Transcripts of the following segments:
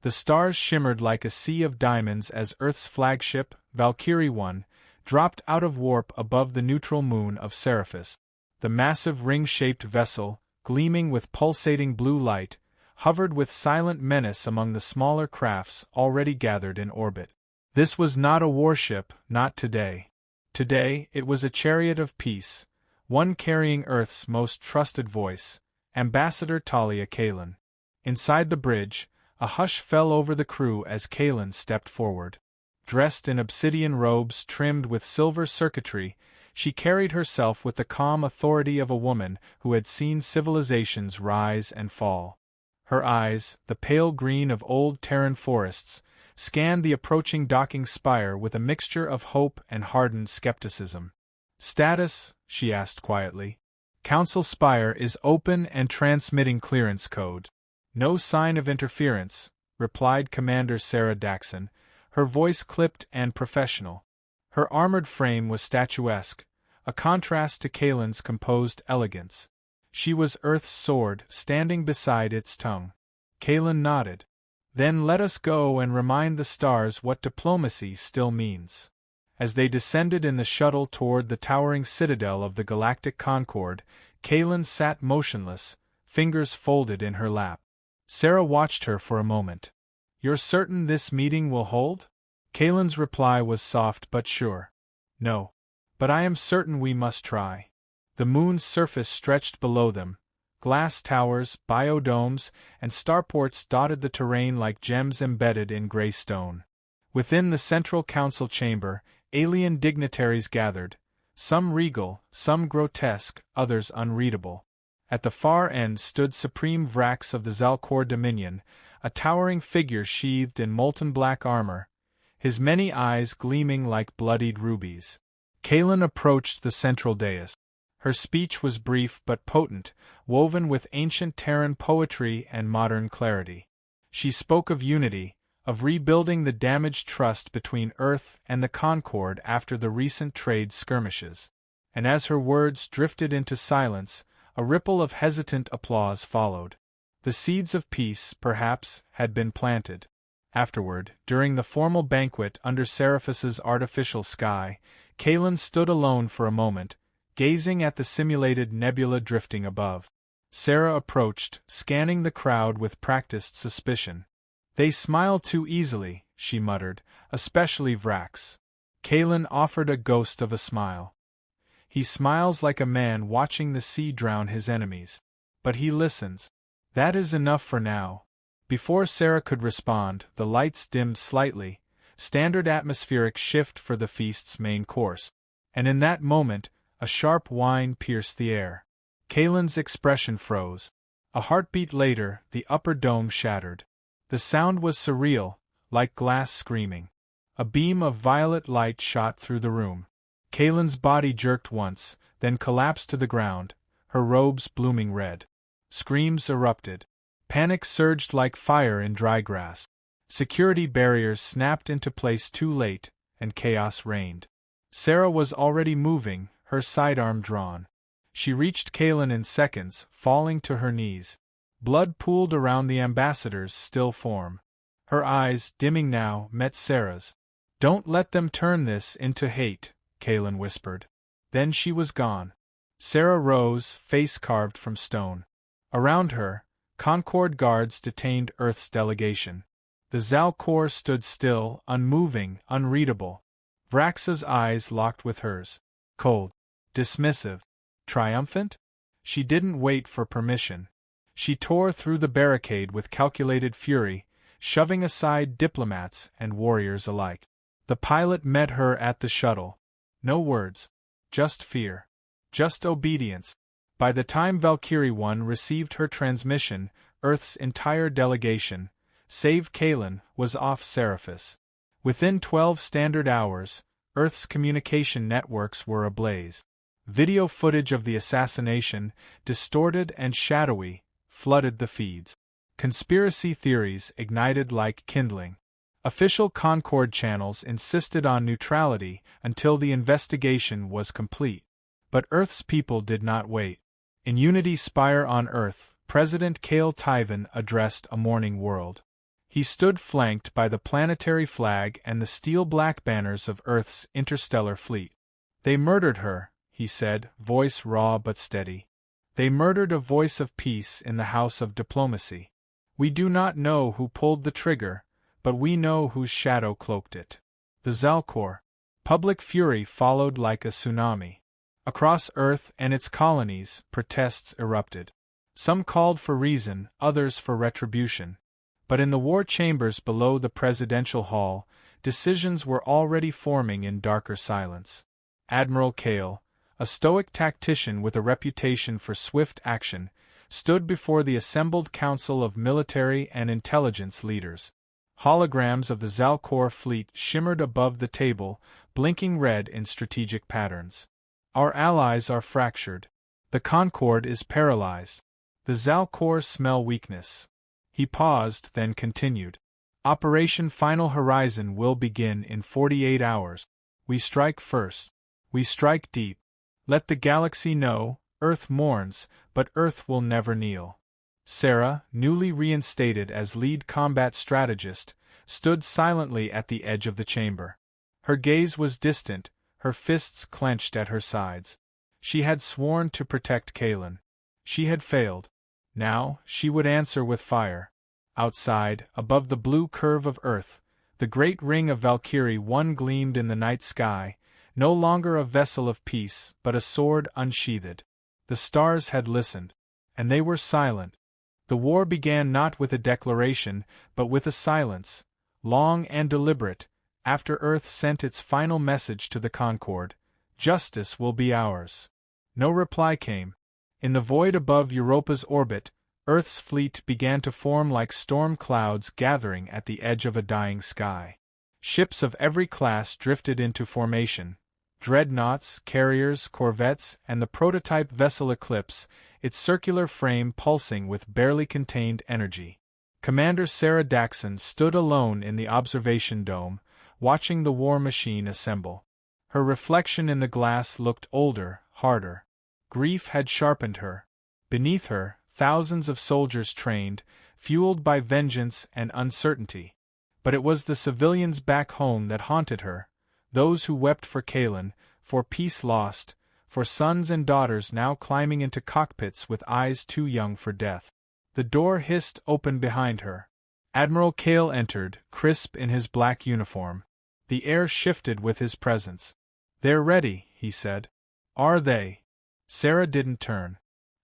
The stars shimmered like a sea of diamonds as Earth's flagship, Valkyrie 1, dropped out of warp above the neutral moon of Seriphus. The massive ring-shaped vessel, gleaming with pulsating blue light, hovered with silent menace among the smaller crafts already gathered in orbit. This was not a warship, not today. Today, it was a chariot of peace, one carrying Earth's most trusted voice, Ambassador Talia Kalin. Inside the bridge, a hush fell over the crew as Kalin stepped forward. Dressed in obsidian robes trimmed with silver circuitry, she carried herself with the calm authority of a woman who had seen civilizations rise and fall. Her eyes, the pale green of old Terran forests, scanned the approaching docking spire with a mixture of hope and hardened skepticism. "Status?" she asked quietly. "Council spire is open and transmitting clearance code." "No sign of interference," replied Commander Sarah Daxon, her voice clipped and professional. Her armored frame was statuesque, a contrast to Kalin's composed elegance. She was Earth's sword, standing beside its tongue. Kalin nodded. "Then let us go and remind the stars what diplomacy still means." As they descended in the shuttle toward the towering citadel of the Galactic Concord, Kalin sat motionless, fingers folded in her lap. Sarah watched her for a moment. "You're certain this meeting will hold?" Kalin's reply was soft but sure. "No. But I am certain we must try." The moon's surface stretched below them. Glass towers, biodomes, and starports dotted the terrain like gems embedded in gray stone. Within the central council chamber, alien dignitaries gathered, some regal, some grotesque, others unreadable. At the far end stood Supreme Vrax of the Zalcor Dominion, a towering figure sheathed in molten black armor, his many eyes gleaming like bloodied rubies. Kalin approached the central dais. Her speech was brief but potent, woven with ancient Terran poetry and modern clarity. She spoke of unity, of rebuilding the damaged trust between Earth and the Concord after the recent trade skirmishes. And as her words drifted into silence, a ripple of hesitant applause followed. The seeds of peace, perhaps, had been planted. Afterward, during the formal banquet under Seriphus's artificial sky, Kalin stood alone for a moment, gazing at the simulated nebula drifting above. Sarah approached, scanning the crowd with practiced suspicion. "They smile too easily," she muttered, "especially Vrax." Kalin offered a ghost of a smile. "He smiles like a man watching the sea drown his enemies. But he listens. That is enough for now." Before Sarah could respond, the lights dimmed slightly, standard atmospheric shift for the feast's main course. And in that moment, a sharp whine pierced the air. Kalin's expression froze. A heartbeat later, the upper dome shattered. The sound was surreal, like glass screaming. A beam of violet light shot through the room. Kalin's body jerked once, then collapsed to the ground, her robes blooming red. Screams erupted. Panic surged like fire in dry grass. Security barriers snapped into place too late, and chaos reigned. Sarah was already moving, her sidearm drawn. She reached Kalin in seconds, falling to her knees. Blood pooled around the ambassador's still form. Her eyes, dimming now, met Sarah's. "Don't let them turn this into hate," Kalin whispered. Then she was gone. Sarah rose, face carved from stone. Around her, Concord guards detained Earth's delegation. The Zalcor stood still, unmoving, unreadable. Vrax's eyes locked with hers. Cold. Dismissive. Triumphant? She didn't wait for permission. She tore through the barricade with calculated fury, shoving aside diplomats and warriors alike. The pilot met her at the shuttle. No words. Just fear. Just obedience. By the time Valkyrie 1 received her transmission, Earth's entire delegation, save Kalin, was off Seriphus. Within 12 standard hours, Earth's communication networks were ablaze. Video footage of the assassination, distorted and shadowy, flooded the feeds. Conspiracy theories ignited like kindling. Official Concord channels insisted on neutrality until the investigation was complete. But Earth's people did not wait. In Unity Spire on Earth, President Kale Tyvan addressed a mourning world. He stood flanked by the planetary flag and the steel-black banners of Earth's interstellar fleet. "They murdered her," he said, voice raw but steady. "They murdered a voice of peace in the house of diplomacy. We do not know who pulled the trigger, but we know whose shadow cloaked it." The Zalcor. Public fury followed like a tsunami. Across Earth and its colonies, protests erupted. Some called for reason, others for retribution. But in the war chambers below the presidential hall, decisions were already forming in darker silence. Admiral Cale, a stoic tactician with a reputation for swift action, stood before the assembled council of military and intelligence leaders. Holograms of the Zalcor fleet shimmered above the table, blinking red in strategic patterns. "Our allies are fractured. The Concorde is paralyzed. The Zalcor smell weakness." He paused, then continued. "Operation Final Horizon will begin in 48 hours. We strike first. We strike deep. Let the galaxy know, Earth mourns, but Earth will never kneel." Sarah, newly reinstated as lead combat strategist, stood silently at the edge of the chamber. Her gaze was distant, her fists clenched at her sides. She had sworn to protect Kalen. She had failed. Now, she would answer with fire. Outside, above the blue curve of Earth, the great ring of Valkyrie 1 gleamed in the night sky, no longer a vessel of peace, but a sword unsheathed. The stars had listened. And they were silent. The war began not with a declaration, but with a silence, long and deliberate, after Earth sent its final message to the Concorde: "Justice will be ours." No reply came. In the void above Europa's orbit, Earth's fleet began to form like storm clouds gathering at the edge of a dying sky. Ships of every class drifted into formation: dreadnoughts, carriers, corvettes, and the prototype vessel Eclipse, its circular frame pulsing with barely contained energy. Commander Sarah Daxon stood alone in the observation dome, watching the war machine assemble. Her reflection in the glass looked older, harder. Grief had sharpened her. Beneath her, thousands of soldiers trained, fueled by vengeance and uncertainty. But it was the civilians back home that haunted her, those who wept for Kalen, for peace lost, for sons and daughters now climbing into cockpits with eyes too young for death. The door hissed open behind her. Admiral Cale entered, crisp in his black uniform. The air shifted with his presence. "They're ready," he said. "Are they?" Sarah didn't turn.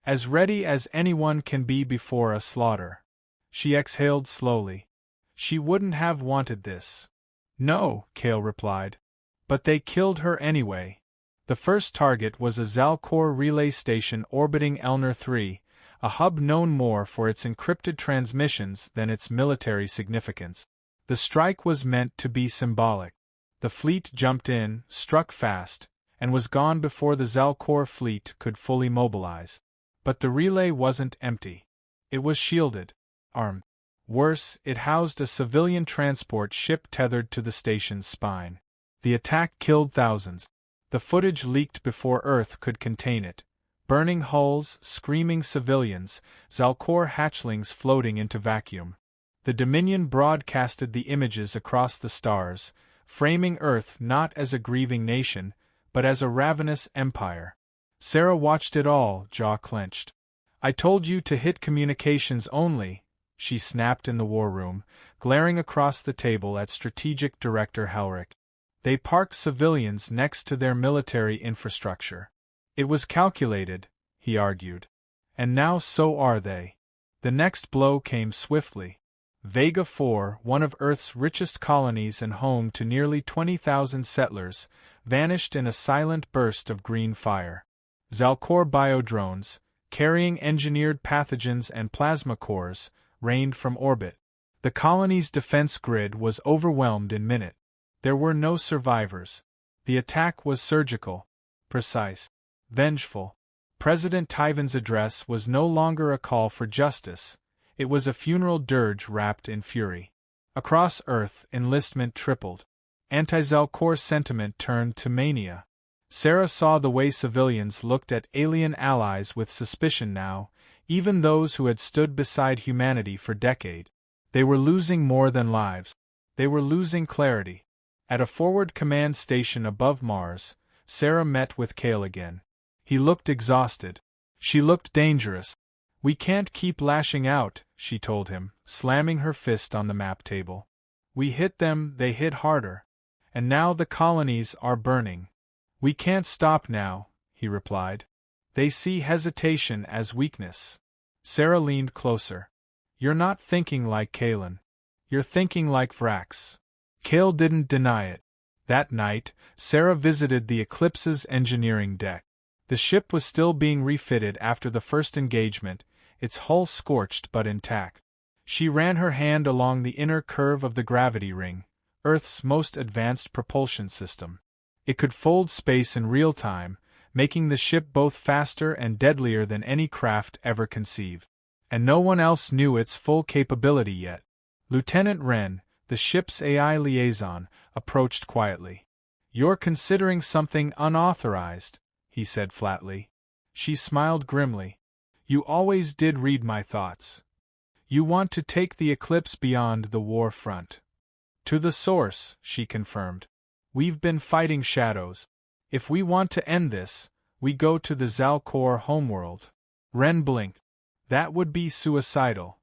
"As ready as anyone can be before a slaughter." She exhaled slowly. She wouldn't have wanted this. "No," Cale replied. "But they killed her anyway." The first target was a Zalcor relay station orbiting Elner 3, a hub known more for its encrypted transmissions than its military significance. The strike was meant to be symbolic. The fleet jumped in, struck fast, and was gone before the Zalcor fleet could fully mobilize. But the relay wasn't empty. It was shielded, armed. Worse, it housed a civilian transport ship tethered to the station's spine. The attack killed thousands. The footage leaked before Earth could contain it. Burning hulls, screaming civilians, Zalcor hatchlings floating into vacuum. The Dominion broadcasted the images across the stars, framing Earth not as a grieving nation, but as a ravenous empire. Sarah watched it all, jaw clenched. "I told you to hit communications only," she snapped in the war room, glaring across the table at Strategic Director Helrick. "They parked civilians next to their military infrastructure. It was calculated," he argued. "And now so are they." The next blow came swiftly. Vega 4, one of Earth's richest colonies and home to nearly 20,000 settlers, vanished in a silent burst of green fire. Zalcor biodrones, carrying engineered pathogens and plasma cores, rained from orbit. The colony's defense grid was overwhelmed in minutes. There were no survivors. The attack was surgical, precise, vengeful. President Tyvan's address was no longer a call for justice. It was a funeral dirge wrapped in fury. Across Earth, enlistment tripled. Anti-Zalcor sentiment turned to mania. Sarah saw the way civilians looked at alien allies with suspicion now, even those who had stood beside humanity for decades. They were losing more than lives. They were losing clarity. At a forward command station above Mars, Sarah met with Cale again. He looked exhausted. She looked dangerous. "We can't keep lashing out," she told him, slamming her fist on the map table. "We hit them, they hit harder. And now the colonies are burning." "We can't stop now," he replied. "They see hesitation as weakness." Sarah leaned closer. "You're not thinking like Kalen. You're thinking like Vrax." Cale didn't deny it. That night, Sarah visited the Eclipse's engineering deck. The ship was still being refitted after the first engagement, its hull scorched but intact. She ran her hand along the inner curve of the gravity ring, Earth's most advanced propulsion system. It could fold space in real time, making the ship both faster and deadlier than any craft ever conceived. And no one else knew its full capability yet. Lieutenant Wren, the ship's AI liaison, approached quietly. "You're considering something unauthorized," he said flatly. She smiled grimly. "You always did read my thoughts. You want to take the Eclipse beyond the war front." "To the source," she confirmed. "We've been fighting shadows. If we want to end this, we go to the Zalcor homeworld." Wren blinked. "That would be suicidal.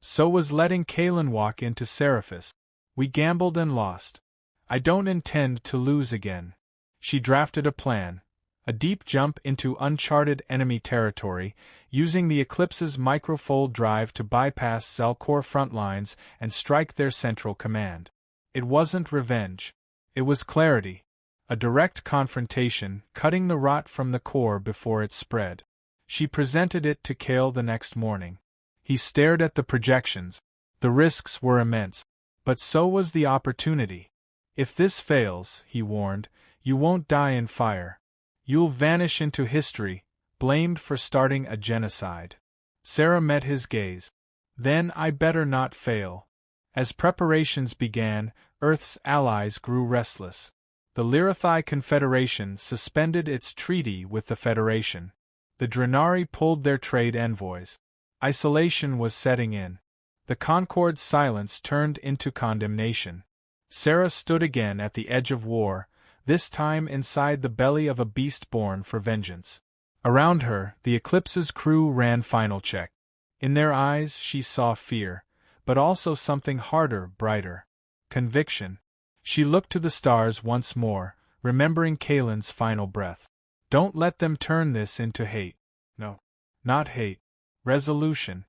So was letting Kalen walk into Seraphis. We gambled and lost. I don't intend to lose again." She drafted a plan. A deep jump into uncharted enemy territory, using the Eclipse's microfold drive to bypass Zalcor front lines and strike their central command. It wasn't revenge. It was clarity. A direct confrontation, cutting the rot from the core before it spread. She presented it to Cale the next morning. He stared at the projections. The risks were immense. But so was the opportunity. "If this fails," he warned, "you won't die in fire. You'll vanish into history, blamed for starting a genocide." Sarah met his gaze. "Then I better not fail." As preparations began, Earth's allies grew restless. The Lyrathi Confederation suspended its treaty with the Federation. The Drenari pulled their trade envoys. Isolation was setting in. The Concord's silence turned into condemnation. Sarah stood again at the edge of war, this time inside the belly of a beast born for vengeance. Around her, the Eclipse's crew ran final check. In their eyes she saw fear, but also something harder, brighter. Conviction. She looked to the stars once more, remembering Kalen's final breath. "Don't let them turn this into hate." No. Not hate. Resolution.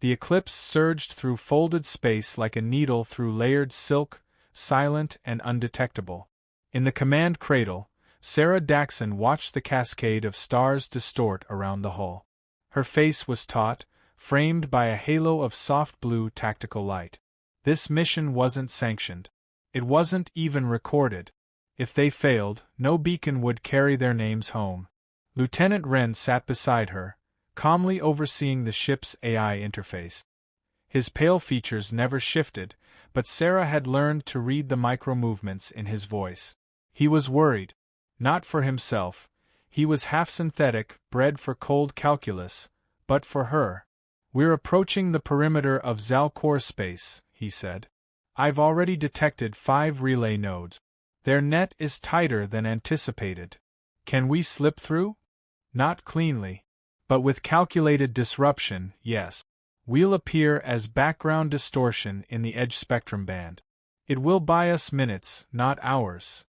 The Eclipse surged through folded space like a needle through layered silk, silent and undetectable. In the command cradle, Sarah Daxon watched the cascade of stars distort around the hull. Her face was taut, framed by a halo of soft blue tactical light. This mission wasn't sanctioned. It wasn't even recorded. If they failed, no beacon would carry their names home. Lieutenant Wren sat beside her, calmly overseeing the ship's AI interface. His pale features never shifted, but Sarah had learned to read the micro-movements in his voice. He was worried. Not for himself. He was half-synthetic, bred for cold calculus, but for her. "We're approaching the perimeter of Zalcor space," he said. "I've already detected 5 relay nodes. Their net is tighter than anticipated. Can we slip through? Not cleanly. But with calculated disruption, yes. We'll appear as background distortion in the edge spectrum band. It will buy us minutes, not hours.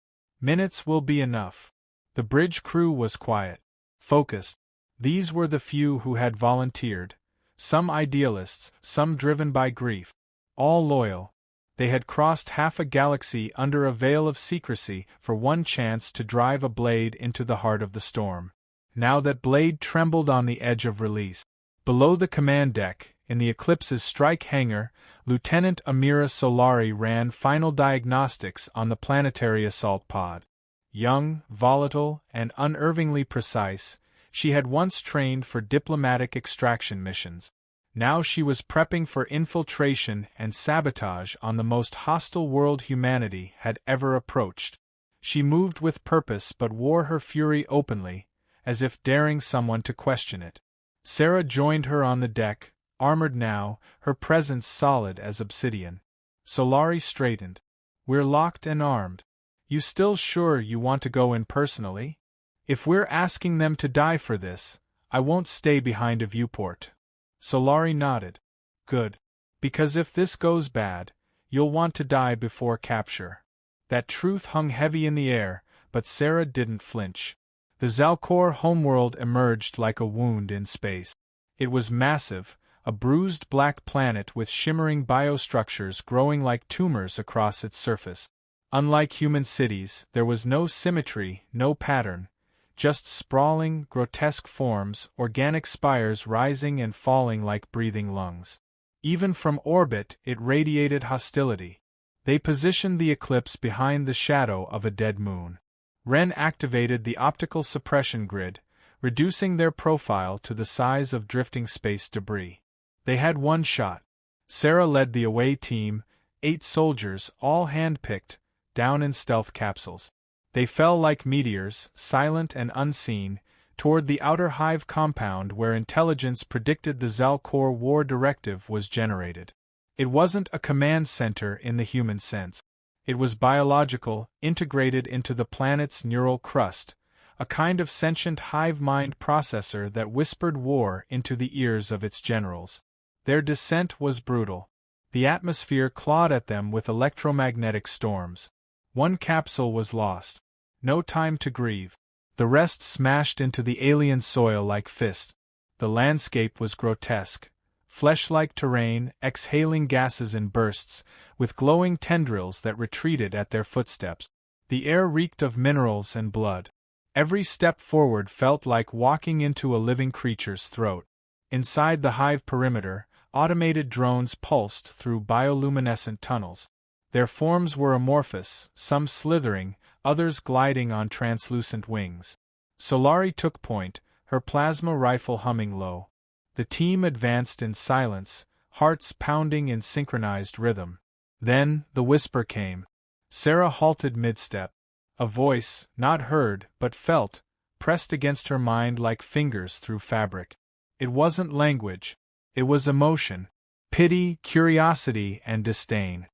Minutes will be enough." The bridge crew was quiet, focused. These were the few who had volunteered, some idealists, some driven by grief, all loyal. They had crossed half a galaxy under a veil of secrecy for one chance to drive a blade into the heart of the storm. Now that blade trembled on the edge of release. Below the command deck, in the Eclipse's strike hangar, Lieutenant Amira Solari ran final diagnostics on the planetary assault pod. Young, volatile, and unervingly precise, she had once trained for diplomatic extraction missions. Now she was prepping for infiltration and sabotage on the most hostile world humanity had ever approached. She moved with purpose but wore her fury openly, as if daring someone to question it. Sarah joined her on the deck, armored now, her presence solid as obsidian. Solari straightened. We're locked and armed. You still sure you want to go in personally? If we're asking them to die for this, I won't stay behind a viewport. Solari nodded. Good. Because if this goes bad, you'll want to die before capture. That truth hung heavy in the air, but Sarah didn't flinch. The Zalcor homeworld emerged like a wound in space. It was massive, a bruised black planet with shimmering biostructures growing like tumors across its surface. Unlike human cities, there was no symmetry, no pattern, just sprawling, grotesque forms, organic spires rising and falling like breathing lungs. Even from orbit, it radiated hostility. They positioned the eclipse behind the shadow of a dead moon. Ren activated the optical suppression grid, reducing their profile to the size of drifting space debris. They had one shot. Sarah led the away team, 8 soldiers, all hand-picked, down in stealth capsules. They fell like meteors, silent and unseen, toward the outer hive compound where intelligence predicted the Zalcor war directive was generated. It wasn't a command center in the human sense. It was biological, integrated into the planet's neural crust, a kind of sentient hive mind processor that whispered war into the ears of its generals. Their descent was brutal. The atmosphere clawed at them with electromagnetic storms. One capsule was lost. No time to grieve. The rest smashed into the alien soil like fists. The landscape was grotesque. Flesh-like terrain, exhaling gases in bursts, with glowing tendrils that retreated at their footsteps. The air reeked of minerals and blood. Every step forward felt like walking into a living creature's throat. Inside the hive perimeter, automated drones pulsed through bioluminescent tunnels. Their forms were amorphous, some slithering, others gliding on translucent wings. Solari took point, her plasma rifle humming low. The team advanced in silence, hearts pounding in synchronized rhythm. Then, the whisper came. Sarah halted mid-step. A voice, not heard, but felt, pressed against her mind like fingers through fabric. It wasn't language. It was emotion. Pity, curiosity, and disdain.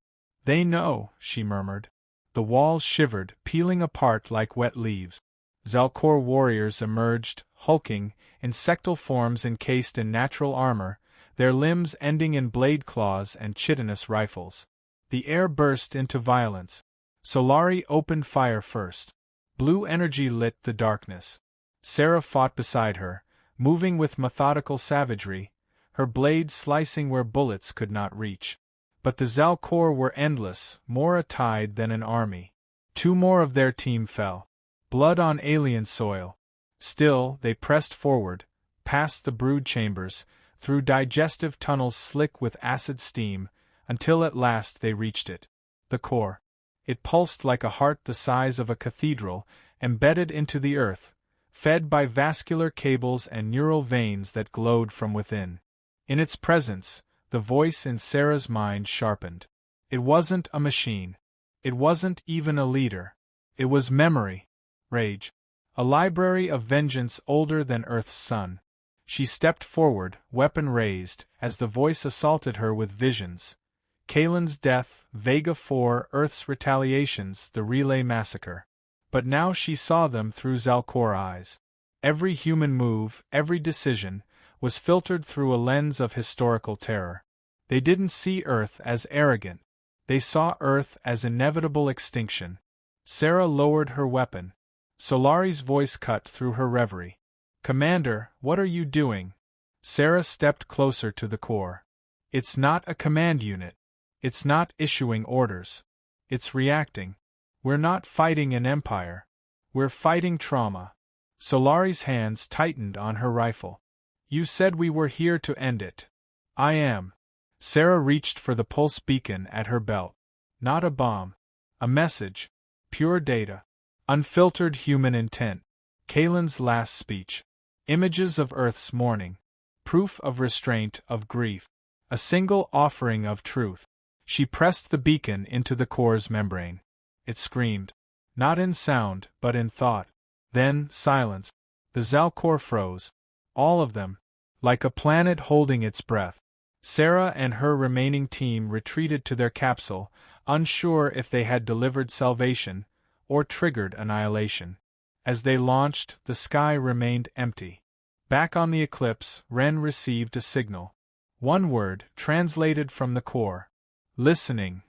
They know, she murmured. The walls shivered, peeling apart like wet leaves. Zalcor warriors emerged, hulking, insectal forms encased in natural armor, their limbs ending in blade claws and chitinous rifles. The air burst into violence. Solari opened fire first. Blue energy lit the darkness. Sarah fought beside her, moving with methodical savagery, her blades slicing where bullets could not reach. But the Zalcor were endless, more a tide than an army. 2 more of their team fell. Blood on alien soil. Still, they pressed forward, past the brood chambers, through digestive tunnels slick with acid steam, until at last they reached it. The core. It pulsed like a heart the size of a cathedral, embedded into the earth, fed by vascular cables and neural veins that glowed from within. In its presence, the voice in Sarah's mind sharpened. It wasn't a machine. It wasn't even a leader. It was memory. Rage. A library of vengeance older than Earth's sun. She stepped forward, weapon raised, as the voice assaulted her with visions. Kalen's death, Vega 4, Earth's retaliations, the Relay Massacre. But now she saw them through Zalcor eyes. Every human move, every decision, was filtered through a lens of historical terror. They didn't see Earth as arrogant. They saw Earth as inevitable extinction. Sarah lowered her weapon. Solari's voice cut through her reverie. "Commander, what are you doing?" Sarah stepped closer to the core. "It's not a command unit. It's not issuing orders. It's reacting. We're not fighting an empire. We're fighting trauma." Solari's hands tightened on her rifle. "You said we were here to end it." "I am." Sarah reached for the pulse beacon at her belt. Not a bomb. A message. Pure data. Unfiltered human intent. Kalen's last speech. Images of Earth's mourning. Proof of restraint, of grief. A single offering of truth. She pressed the beacon into the core's membrane. It screamed. Not in sound, but in thought. Then, silence. The Zalcor froze. All of them. Like a planet holding its breath. Sarah and her remaining team retreated to their capsule, unsure if they had delivered salvation or triggered annihilation. As they launched, the sky remained empty. Back on the Eclipse, Ren received a signal. One word, translated from the core. Listening.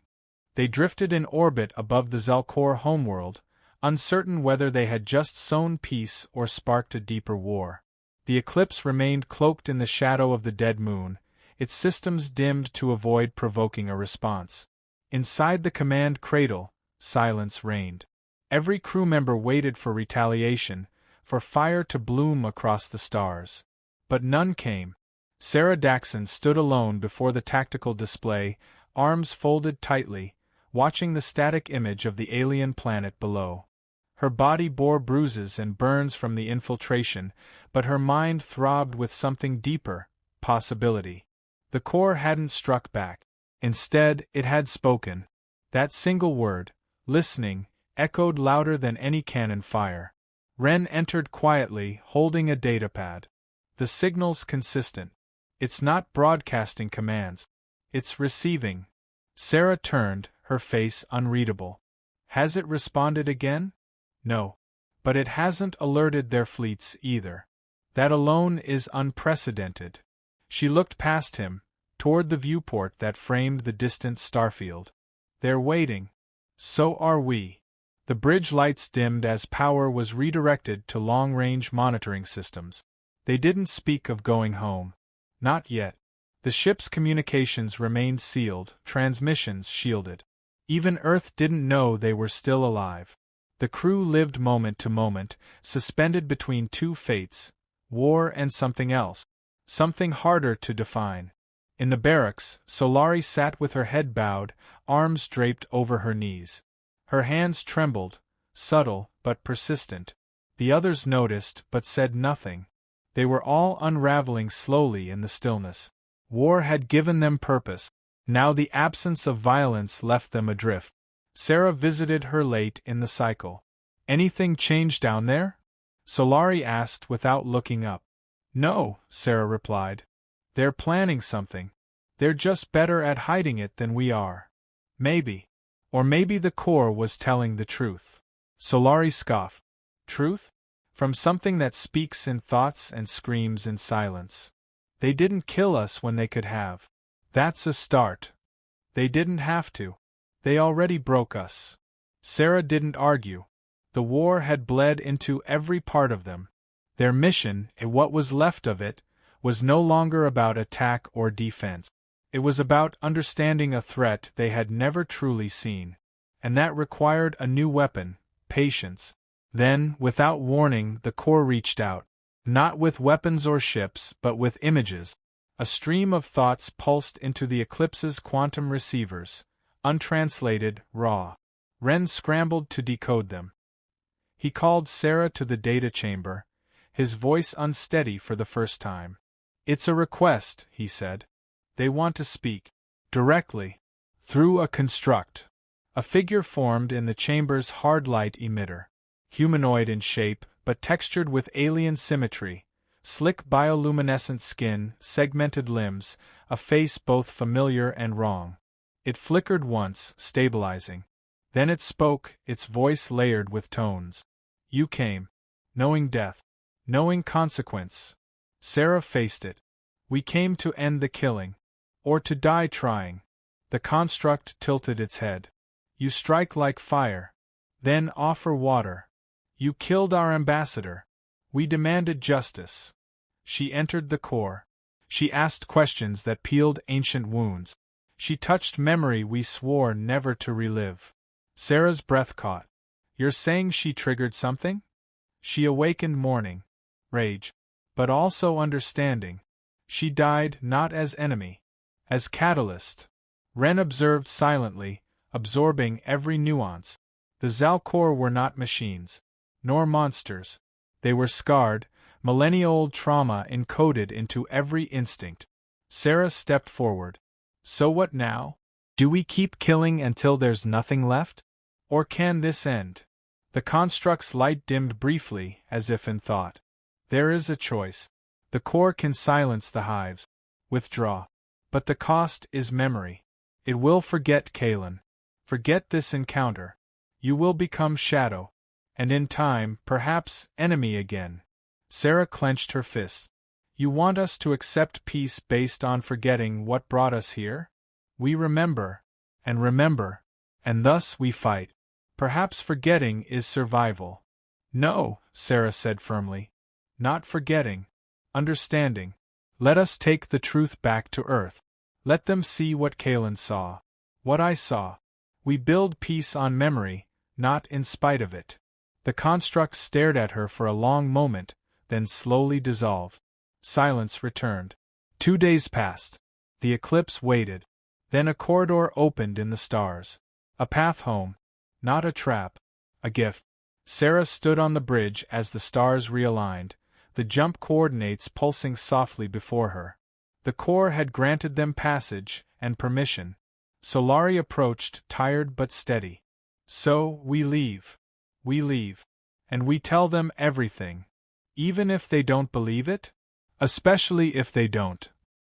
They drifted in orbit above the Zelkor homeworld, uncertain whether they had just sown peace or sparked a deeper war. The Eclipse remained cloaked in the shadow of the dead moon, its systems dimmed to avoid provoking a response. Inside the command cradle, silence reigned. Every crew member waited for retaliation, for fire to bloom across the stars. But none came. Sarah Daxon stood alone before the tactical display, arms folded tightly, watching the static image of the alien planet below. Her body bore bruises and burns from the infiltration, but her mind throbbed with something deeper, possibility. The core hadn't struck back. Instead, it had spoken. That single word, listening, echoed louder than any cannon fire. Ren entered quietly, holding a datapad. The signal's consistent. It's not broadcasting commands. It's receiving. Sarah turned, her face unreadable. Has it responded again? No. But it hasn't alerted their fleets either. That alone is unprecedented. She looked past him, toward the viewport that framed the distant starfield. They're waiting. So are we. The bridge lights dimmed as power was redirected to long-range monitoring systems. They didn't speak of going home. Not yet. The ship's communications remained sealed, transmissions shielded. Even Earth didn't know they were still alive. The crew lived moment to moment, suspended between two fates, war and something else. Something harder to define. In the barracks, Solari sat with her head bowed, arms draped over her knees. Her hands trembled, subtle but persistent. The others noticed but said nothing. They were all unraveling slowly in the stillness. War had given them purpose. Now the absence of violence left them adrift. Sarah visited her late in the cycle. Anything changed down there? Solari asked without looking up. No, Sarah replied. They're planning something. They're just better at hiding it than we are. Maybe. Or maybe the core was telling the truth. Solari scoffed. Truth? From something that speaks in thoughts and screams in silence. They didn't kill us when they could have. That's a start. They didn't have to. They already broke us. Sarah didn't argue. The war had bled into every part of them. Their mission, and what was left of it, was no longer about attack or defense. It was about understanding a threat they had never truly seen. And that required a new weapon, patience. Then, without warning, the core reached out. Not with weapons or ships, but with images. A stream of thoughts pulsed into the Eclipse's quantum receivers, untranslated, raw. Ren scrambled to decode them. He called Sarah to the data chamber, his voice unsteady for the first time. It's a request, he said. They want to speak. Directly. Through a construct. A figure formed in the chamber's hard light emitter. Humanoid in shape, but textured with alien symmetry. Slick bioluminescent skin, segmented limbs, a face both familiar and wrong. It flickered once, stabilizing. Then it spoke, its voice layered with tones. You came. Knowing death. Knowing consequence. Sarah faced it. We came to end the killing. Or to die trying. The construct tilted its head. You strike like fire. Then offer water. You killed our ambassador. We demanded justice. She entered the core. She asked questions that peeled ancient wounds. She touched memory we swore never to relive. Sarah's breath caught. You're saying she triggered something? She awakened mourning. Rage. But also understanding. She died not as enemy. As catalyst. Ren observed silently, absorbing every nuance. The Zalkor were not machines. Nor monsters. They were scarred, millennia-old trauma encoded into every instinct. Sarah stepped forward. So what now? Do we keep killing until there's nothing left? Or can this end? The construct's light dimmed briefly, as if in thought. There is a choice. The core can silence the hives. Withdraw. But the cost is memory. It will forget Kalen. Forget this encounter. You will become shadow. And in time, perhaps, enemy again. Sarah clenched her fists. You want us to accept peace based on forgetting what brought us here? We remember. And thus we fight. Perhaps forgetting is survival. No, Sarah said firmly. Not forgetting. Understanding. Let us take the truth back to Earth. Let them see what Kalen saw. What I saw. We build peace on memory, not in spite of it. The construct stared at her for a long moment, then slowly dissolved. Silence returned. 2 days passed. The eclipse waited. Then a corridor opened in the stars. A path home. Not a trap. A gift. Sarah stood on the bridge as the stars realigned, the jump coordinates pulsing softly before her. The core had granted them passage and permission. Solari approached, tired but steady. So, we leave. We leave. And we tell them everything. Even if they don't believe it? Especially if they don't.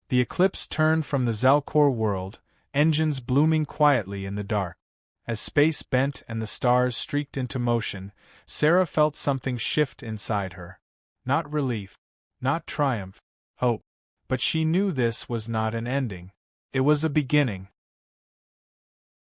The eclipse turned from the Zalcor world, engines blooming quietly in the dark. As space bent and the stars streaked into motion, Sarah felt something shift inside her. Not relief. Not triumph. Hope. But she knew this was not an ending. It was a beginning.